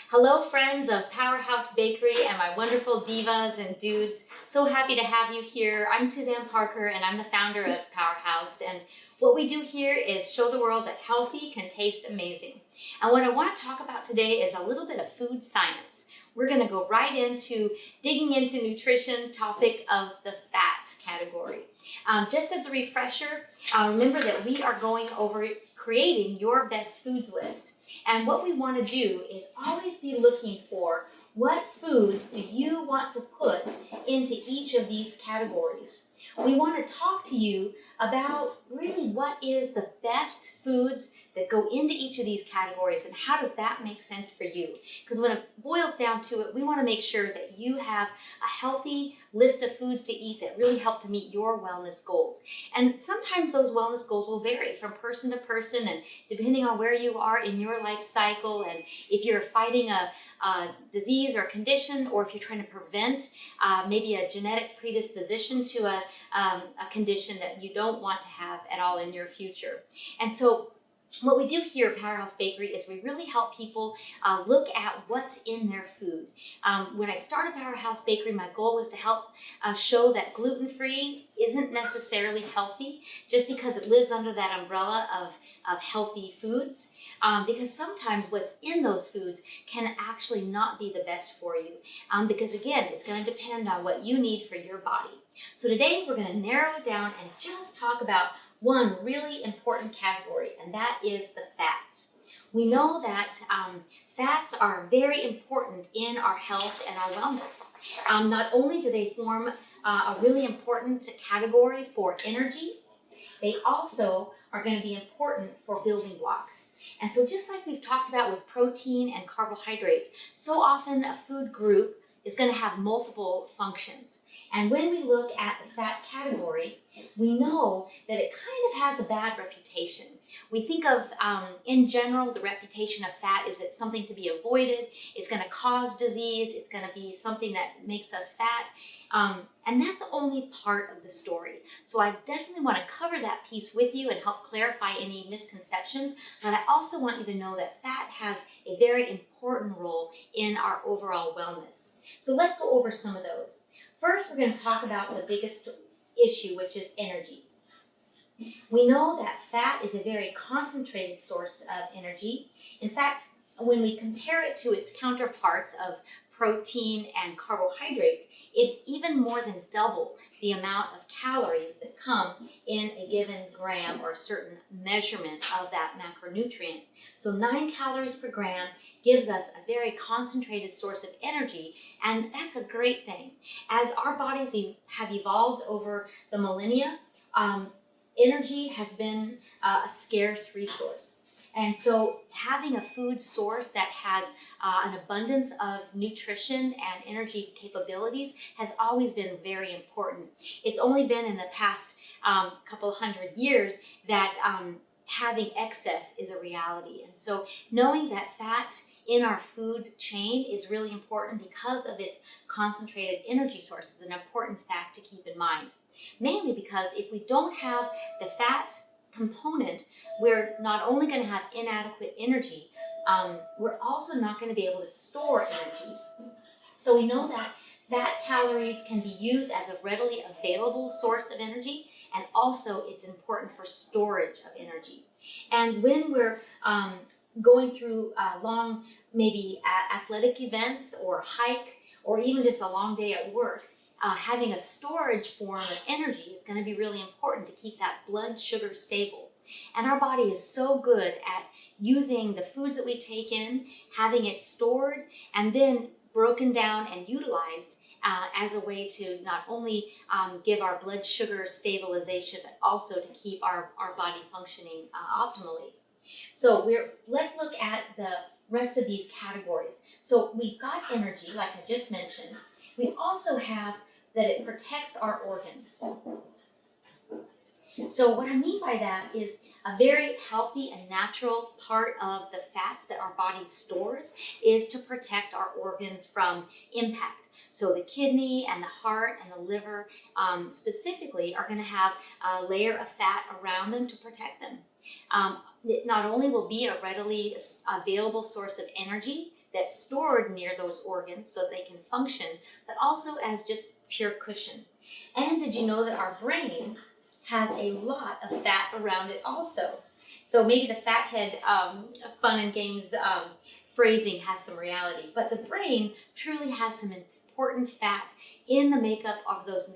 Hello friends of Powerhouse Bakery and my wonderful divas and dudes. So happy to have you here. I'm Suzanne Parker and I'm the founder of Powerhouse, and what we do here is show the world that healthy can taste amazing. And what I want to talk about today is a little bit of food science. We're going to go right into digging into nutrition topic of the fat category. Just as a refresher, remember that we are going over creating your best foods list. And what we want to do is always be looking for what foods do you want to put into each of these categories. We want to talk to you about really what is the best foods that go into each of these categories and how does that make sense for you. Because when it boils down to it, we want to make sure that you have a healthy list of foods to eat that really help to meet your wellness goals. And sometimes those wellness goals will vary from person to person and depending on where you are in your life cycle, and if you're fighting a disease or a condition, or if you're trying to prevent maybe a genetic predisposition to a condition that you don't want to have at all in your future. And so what we do here at Powerhouse Bakery is we really help people look at what's in their food. When I started Powerhouse Bakery, my goal was to help show that gluten-free isn't necessarily healthy just because it lives under that umbrella of healthy foods. Because sometimes what's in those foods can actually not be the best for you. Because again, it's going to depend on what you need for your body. So today we're going to narrow it down and just talk about one really important category, and that is the fats. We know that fats are very important in our health and our wellness. Not only do they form a really important category for energy, they also are going to be important for building blocks. And so just like we've talked about with protein and carbohydrates, so often a food group is going to have multiple functions. And when we look at the fat category, we know that it kind of has a bad reputation. We think of, in general, the reputation of fat is it's something to be avoided, it's going to cause disease, it's going to be something that makes us fat, and that's only part of the story. So I definitely want to cover that piece with you and help clarify any misconceptions, but I also want you to know that fat has a very important role in our overall wellness. So let's go over some of those. First, we're going to talk about the biggest issue, which is energy. We know that fat is a very concentrated source of energy. In fact, when we compare it to its counterparts of protein and carbohydrates, it's even more than double the amount of calories that come in a given gram or a certain measurement of that macronutrient. So 9 calories per gram gives us a very concentrated source of energy, and that's a great thing. As our bodies have evolved over the millennia, energy has been a scarce resource. And so having a food source that has an abundance of nutrition and energy capabilities has always been very important. It's only been in the past couple hundred years that having excess is a reality. And so knowing that fat in our food chain is really important because of its concentrated energy source is an important fact to keep in mind. Mainly because if we don't have the fat component, we're not only going to have inadequate energy, we're also not going to be able to store energy. So we know that fat calories can be used as a readily available source of energy, and also it's important for storage of energy. And when we're going through long, maybe athletic events or hike, or even just a long day at work, having a storage form of energy is going to be really important to keep that blood sugar stable. And our body is so good at using the foods that we take in, having it stored, and then broken down and utilized as a way to not only give our blood sugar stabilization, but also to keep our body functioning optimally. So let's look at the rest of these categories. So we've got energy, like I just mentioned. We also have that it protects our organs. So what I mean by that is a very healthy and natural part of the fats that our body stores is to protect our organs from impact. So the kidney and the heart and the liver specifically are going to have a layer of fat around them to protect them. It not only will be a readily available source of energy that's stored near those organs so they can function, but also as just pure cushion. And did you know that our brain has a lot of fat around it also? So maybe the fathead fun and games phrasing has some reality, but the brain truly has some important fat in the makeup of those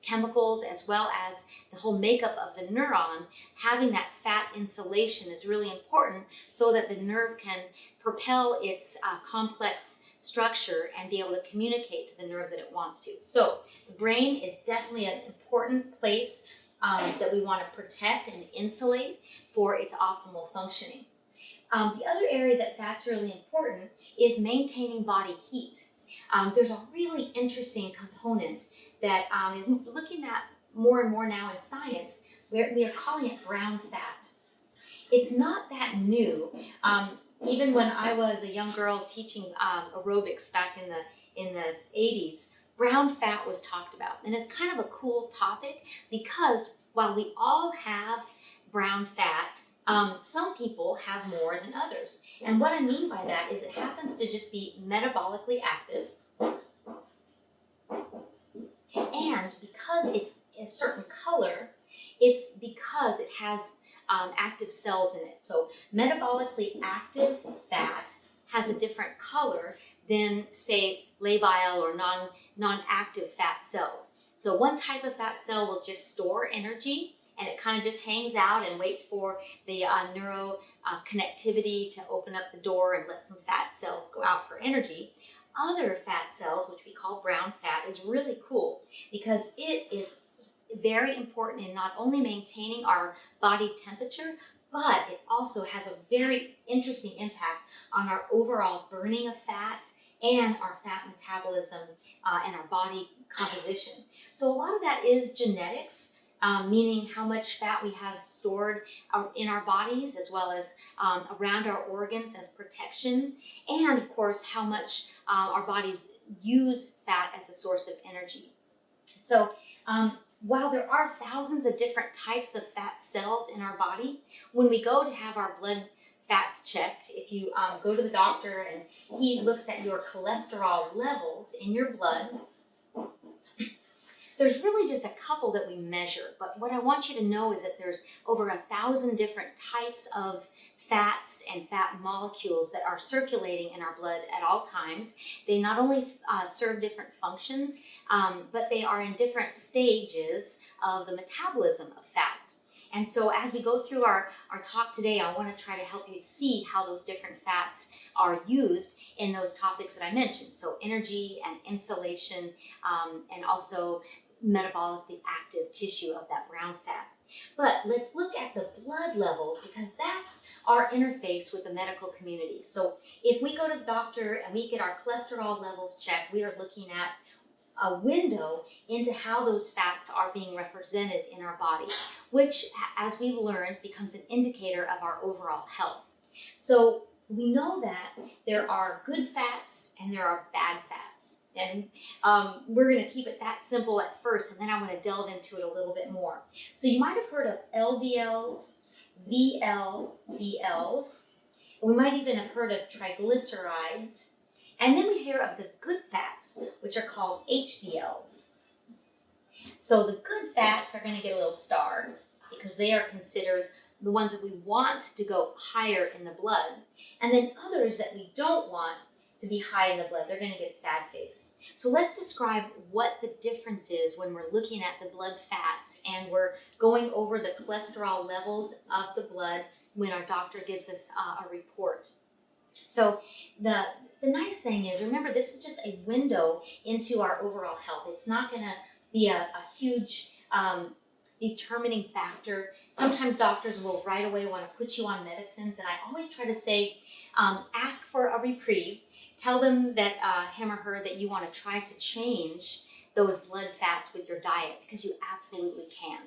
chemicals, as well as the whole makeup of the neuron. Having that fat insulation is really important so that the nerve can propel its complex structure and be able to communicate to the nerve that it wants to. So the brain is definitely an important place that we want to protect and insulate for its optimal functioning. The other area that fat's really important is maintaining body heat. There's a really interesting component that is looking at more and more now in science. We are calling it brown fat. It's not that new. Even when I was a young girl teaching aerobics back in the 80s, brown fat was talked about. And it's kind of a cool topic because while we all have brown fat, some people have more than others. And what I mean by that is it happens to just be metabolically active. And because it's a certain color, it's because it has active cells in it. So metabolically active fat has a different color than, say, labile or non-active fat cells. So one type of fat cell will just store energy, and it kind of just hangs out and waits for the neuro connectivity to open up the door and let some fat cells go out for energy. Other fat cells, which we call brown fat, is really cool because it is very important in not only maintaining our body temperature, but it also has a very interesting impact on our overall burning of fat and our fat metabolism and our body composition. So a lot of that is genetics, meaning how much fat we have stored in our bodies, as well as around our organs as protection, and of course how much our bodies use fat as a source of energy. So while there are thousands of different types of fat cells in our body, when we go to have our blood fats checked, if you go to the doctor and he looks at your cholesterol levels in your blood, there's really just a couple that we measure. But what I want you to know is that there's over 1,000 different types of fats and fat molecules that are circulating in our blood at all times. They not only serve different functions, but they are in different stages of the metabolism of fats. And so as we go through our talk today, I want to try to help you see how those different fats are used in those topics that I mentioned. So energy and insulation, and also metabolically active tissue of that brown fat. But let's look at the blood levels, because that's our interface with the medical community. So if we go to the doctor and we get our cholesterol levels checked, we are looking at a window into how those fats are being represented in our body, which, as we've learned, becomes an indicator of our overall health. So we know that there are good fats and there are bad fats. And we're going to keep it that simple at first, and then I'm going to delve into it a little bit more. So you might have heard of LDLs, VLDLs. We might even have heard of triglycerides. And then we hear of the good fats, which are called HDLs. So the good fats are going to get a little star because they are considered the ones that we want to go higher in the blood. And then others that we don't want to be high in the blood, they're going to get a sad face. So let's describe what the difference is when we're looking at the blood fats and we're going over the cholesterol levels of the blood when our doctor gives us a report. So the nice thing is, remember, this is just a window into our overall health. It's not going to be a huge determining factor. Sometimes doctors will right away want to put you on medicines, and I always try to say, ask for a reprieve. Tell them that him or her that you want to try to change those blood fats with your diet, because you absolutely can.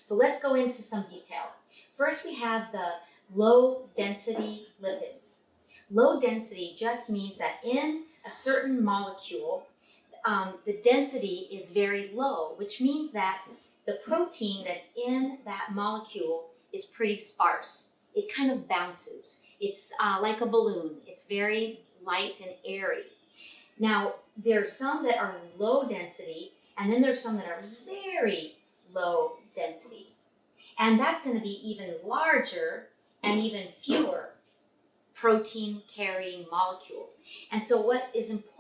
So let's go into some detail. First, we have the low density lipids. Low density just means that in a certain molecule, the density is very low, which means that the protein that's in that molecule is pretty sparse. It kind of bounces. It's like a balloon. It's very light and airy. Now, there's some that are low density, and then there's some that are very low density. And that's going to be even larger and even fewer protein carrying molecules. And so what is important